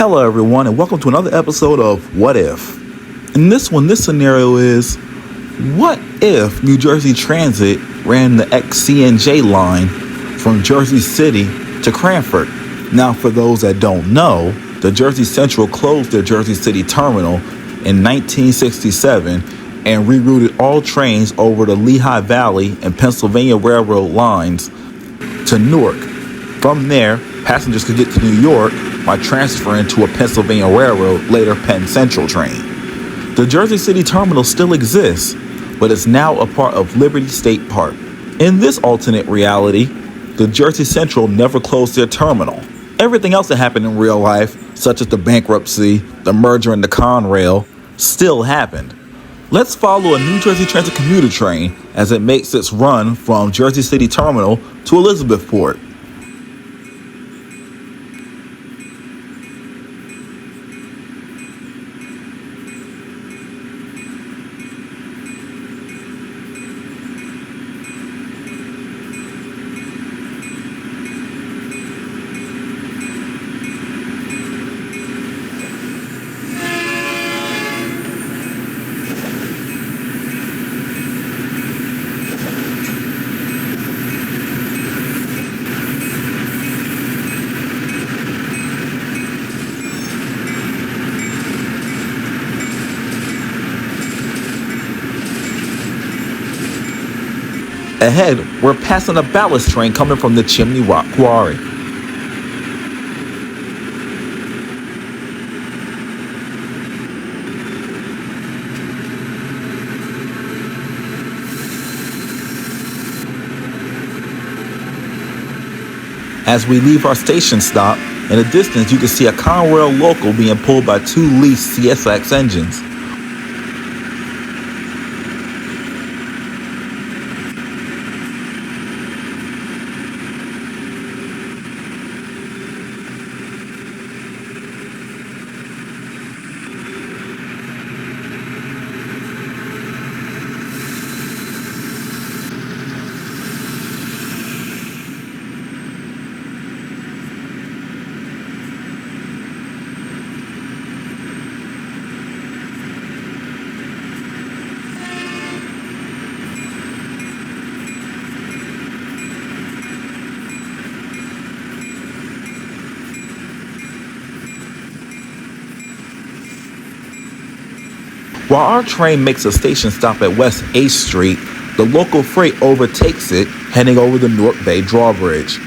Hello, everyone, and welcome to another episode of What If? In this one, this scenario is, what if New Jersey Transit ran the XCNJ line from Jersey City to Cranford? Now, for those that don't know, the Jersey Central closed their Jersey City terminal in 1967 and rerouted all trains over the Lehigh Valley and Pennsylvania Railroad lines to Newark. From there, passengers could get to New York by transferring to a Pennsylvania Railroad, later Penn Central train. The Jersey City terminal still exists, but it's now a part of Liberty State Park. In this alternate reality, the Jersey Central never closed their terminal. Everything else that happened in real life, such as the bankruptcy, the merger, and the Conrail, still happened. Let's follow a New Jersey Transit commuter train as it makes its run from Jersey City Terminal to Elizabethport. Ahead, we're passing a ballast train coming from the Chimney Rock Quarry. As we leave our station stop, in the distance you can see a Conrail local being pulled by two leased CSX engines. While our train makes a station stop at West 8th Street, the local freight overtakes it, heading over the Newark Bay Drawbridge.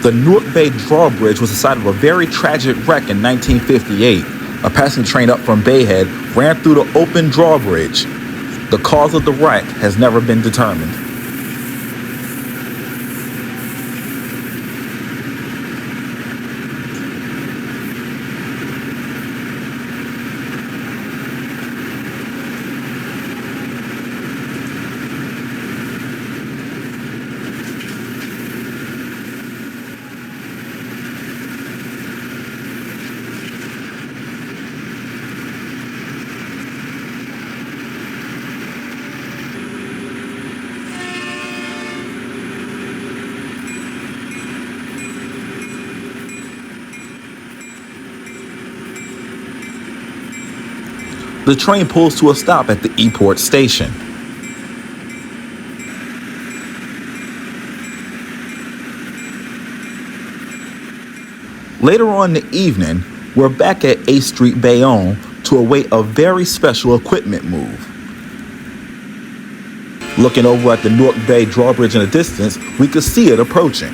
The Newark Bay Drawbridge was the site of a very tragic wreck in 1958. A passenger train up from Bayhead ran through the open drawbridge. The cause of the wreck has never been determined. The train pulls to a stop at the Eport station. Later on in the evening, we're back at 8th Street, Bayonne to await a very special equipment move. Looking over at the Newark Bay drawbridge in the distance, we could see it approaching.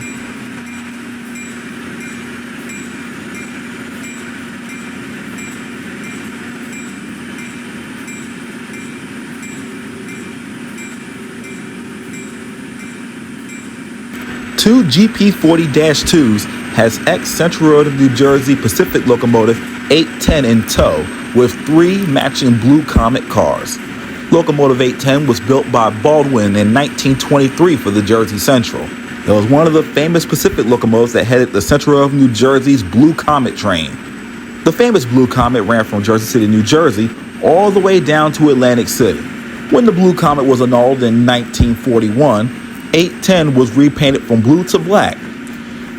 Two GP40-2s has ex-Central Railroad of New Jersey Pacific locomotive 810 in tow with 3 matching Blue Comet cars. Locomotive 810 was built by Baldwin in 1923 for the Jersey Central. It was one of the famous Pacific locomotives that headed the Central Railroad of New Jersey's Blue Comet train. The famous Blue Comet ran from Jersey City, New Jersey, all the way down to Atlantic City. When the Blue Comet was annulled in 1941, 810 was repainted from blue to black.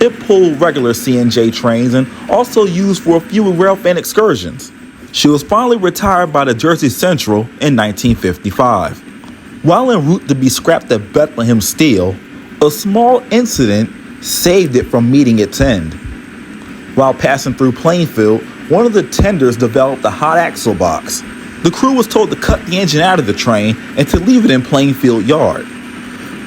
It pulled regular C&J trains and also used for a few railfan excursions. She was finally retired by the Jersey Central in 1955. While en route to be scrapped at Bethlehem Steel, a small incident saved it from meeting its end. While passing through Plainfield, one of the tenders developed a hot axle box. The crew was told to cut the engine out of the train and to leave it in Plainfield Yard.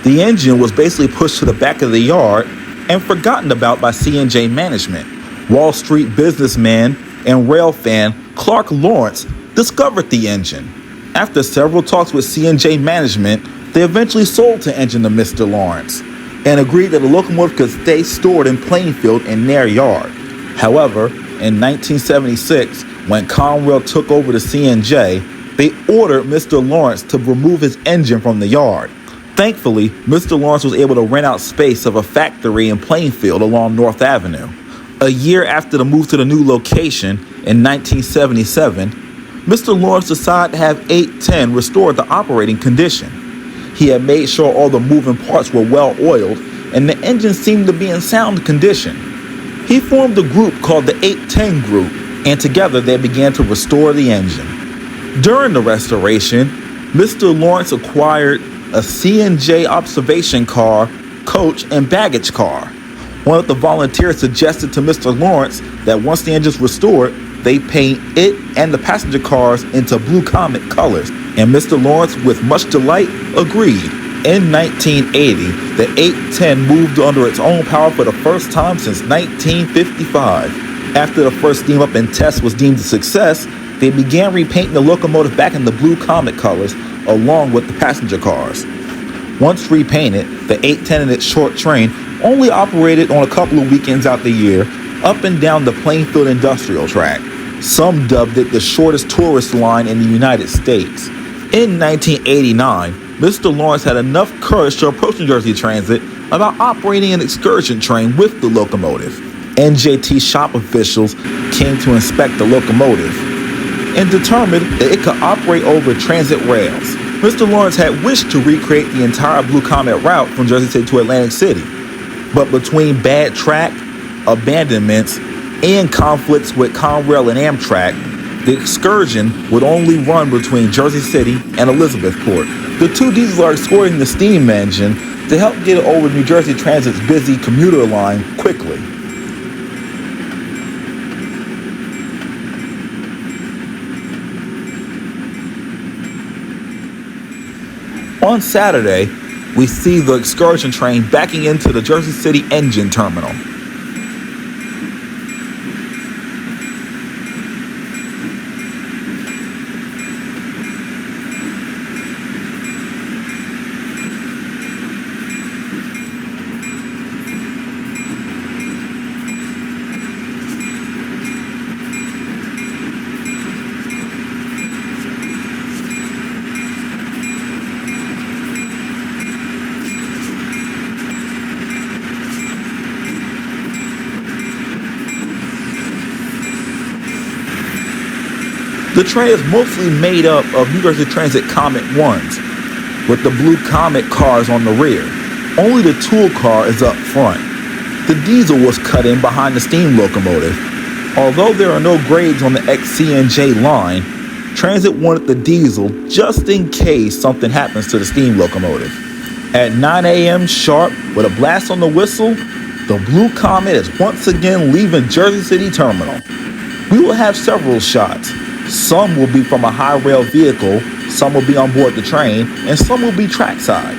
The engine was basically pushed to the back of the yard and forgotten about by C&J management. Wall Street businessman and rail fan Clark Lawrence discovered the engine. After several talks with C&J management, they eventually sold the engine to Mr. Lawrence and agreed that the locomotive could stay stored in Plainfield in their yard. However, in 1976, when Conrail took over the C&J, they ordered Mr. Lawrence to remove his engine from the yard. Thankfully, Mr. Lawrence was able to rent out space of a factory in Plainfield along North Avenue. A year after the move to the new location, in 1977, Mr. Lawrence decided to have 810 restored to operating condition. He had made sure all the moving parts were well oiled and the engine seemed to be in sound condition. He formed a group called the 810 Group, and together they began to restore the engine. During the restoration, Mr. Lawrence acquired a C&J observation car, coach, and baggage car. One of the volunteers suggested to Mr. Lawrence that once the engine's restored, they paint it and the passenger cars into Blue Comet colors, and Mr. Lawrence, with much delight, agreed. In 1980, the 810 moved under its own power for the first time since 1955. After the first steam up and test was deemed a success, they began repainting the locomotive back in the Blue Comet colors along with the passenger cars. Once repainted, the 810 and its short train only operated on a couple of weekends out the year up and down the Plainfield Industrial Track. Some dubbed it the shortest tourist line in the United States. In 1989, Mr. Lawrence had enough courage to approach New Jersey Transit about operating an excursion train with the locomotive. NJT shop officials came to inspect the locomotive and determined that it could operate over transit rails. Mr. Lawrence had wished to recreate the entire Blue Comet route from Jersey City to Atlantic City, but between bad track, abandonments, and conflicts with Conrail and Amtrak, the excursion would only run between Jersey City and Elizabethport. The two diesels are escorting the steam engine to help get it over New Jersey Transit's busy commuter line quickly. On Saturday, we see the excursion train backing into the Jersey City engine terminal. The train is mostly made up of New Jersey Transit Comet 1s, with the Blue Comet cars on the rear. Only the tool car is up front. The diesel was cut in behind the steam locomotive. Although there are no grades on the XC&J line, Transit wanted the diesel just in case something happens to the steam locomotive. At 9 a.m. sharp, with a blast on the whistle, The Blue Comet is once again leaving Jersey City Terminal. We will have several shots. Some will be from a high rail vehicle, some will be on board the train, and some will be trackside.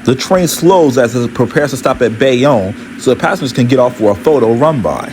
The train slows as it prepares to stop at Bayonne so the passengers can get off for a photo run by.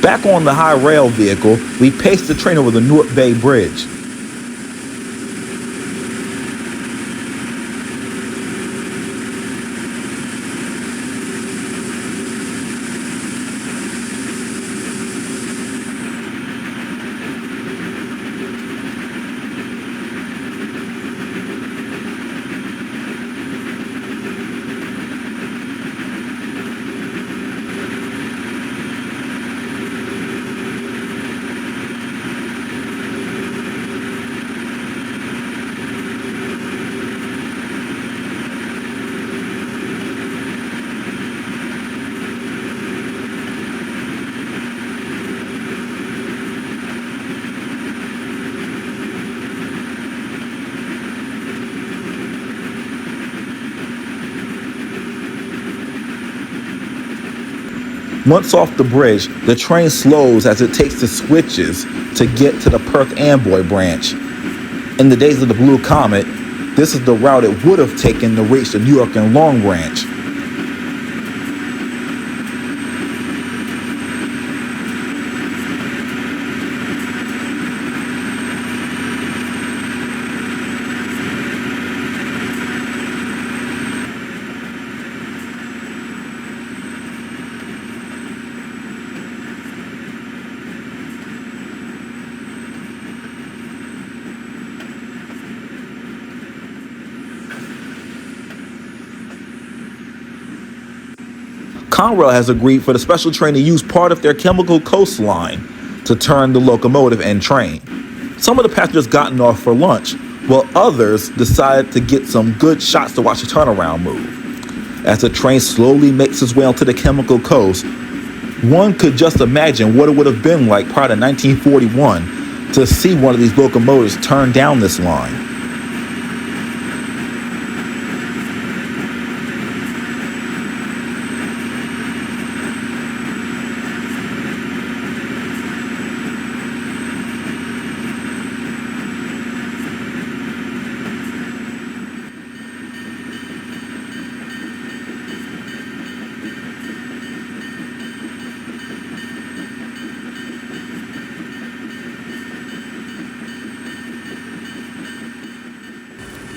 Back on the high rail vehicle, we paced the train over the Newark Bay Bridge. Once off the bridge, the train slows as it takes the switches to get to the Perth Amboy branch. In the days of the Blue Comet, this is the route it would have taken to reach the New York and Long branch. Conrail has agreed for the special train to use part of their chemical coastline to turn the locomotive and train. Some of the passengers gotten off for lunch, while others decided to get some good shots to watch the turnaround move. As the train slowly makes its way onto the chemical coast, one could just imagine what it would have been like prior to 1941 to see one of these locomotives turn down this line.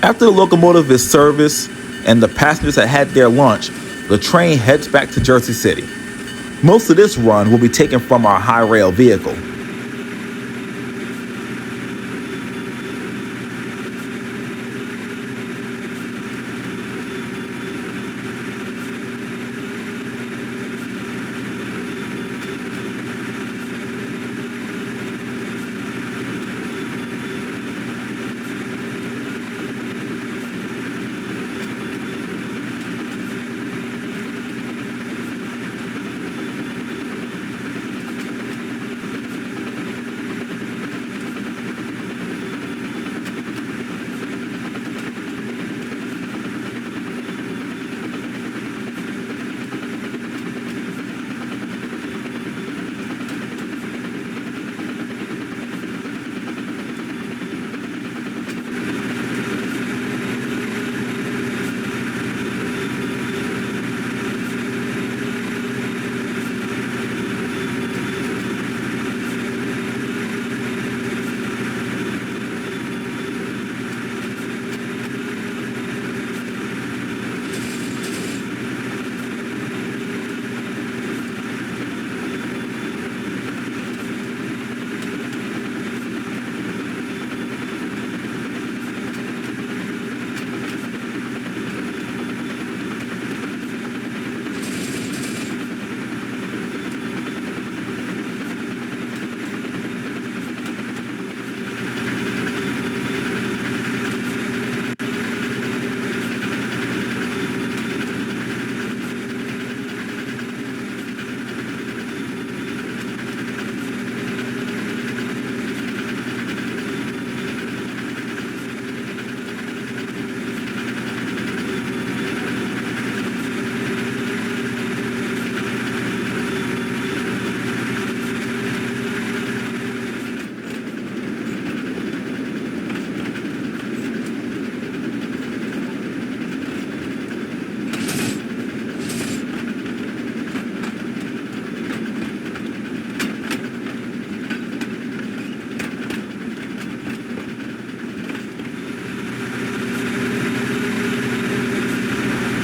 After the locomotive is serviced and the passengers have had their lunch, the train heads back to Jersey City. Most of this run will be taken from our high rail vehicle.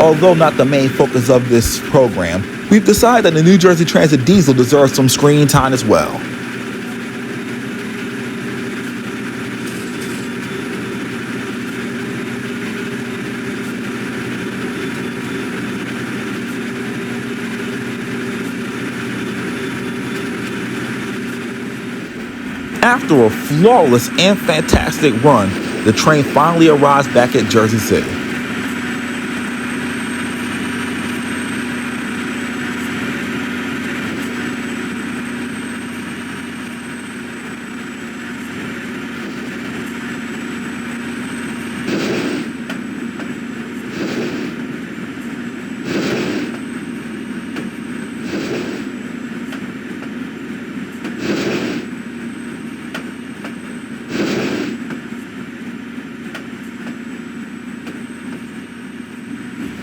Although not the main focus of this program, we've decided that the New Jersey Transit Diesel deserves some screen time as well. After a flawless and fantastic run, the train finally arrives back at Jersey City.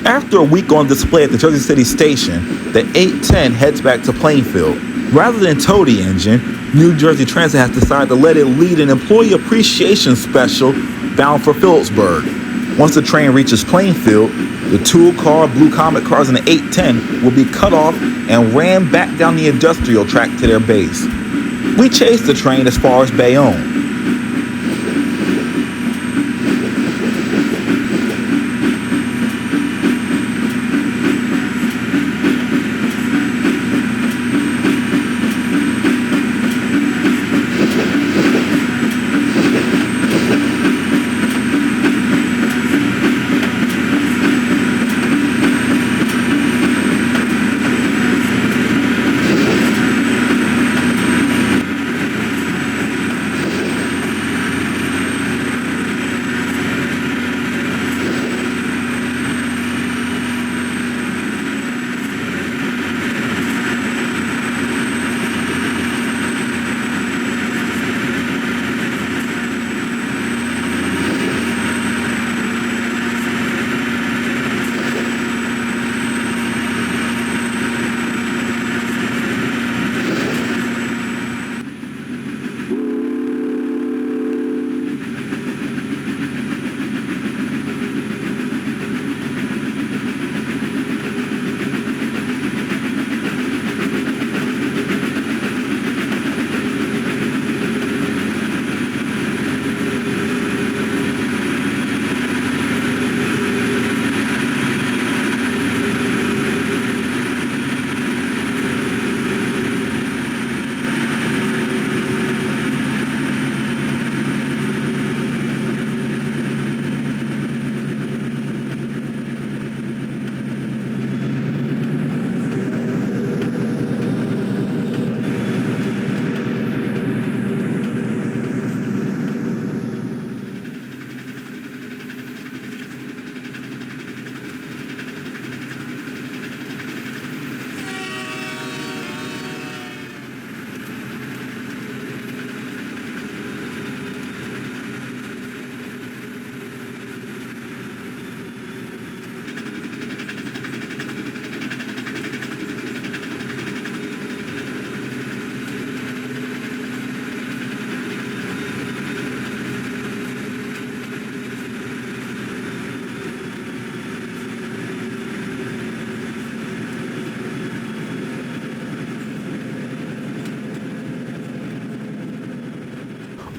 After a week on display at the Jersey City station, the 810 heads back to Plainfield. Rather than tow the engine, New Jersey Transit has decided to let it lead an employee appreciation special bound for Phillipsburg. Once the train reaches Plainfield, the tool car, Blue Comet cars, and the 810 will be cut off and ran back down the industrial track to their base. We chased the train as far as Bayonne.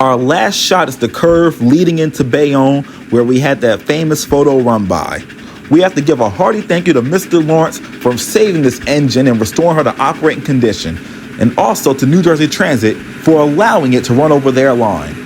Our last shot is the curve leading into Bayonne, where we had that famous photo run by. We have to give a hearty thank you to Mr. Lawrence for saving this engine and restoring her to operating condition, and also to New Jersey Transit for allowing it to run over their line.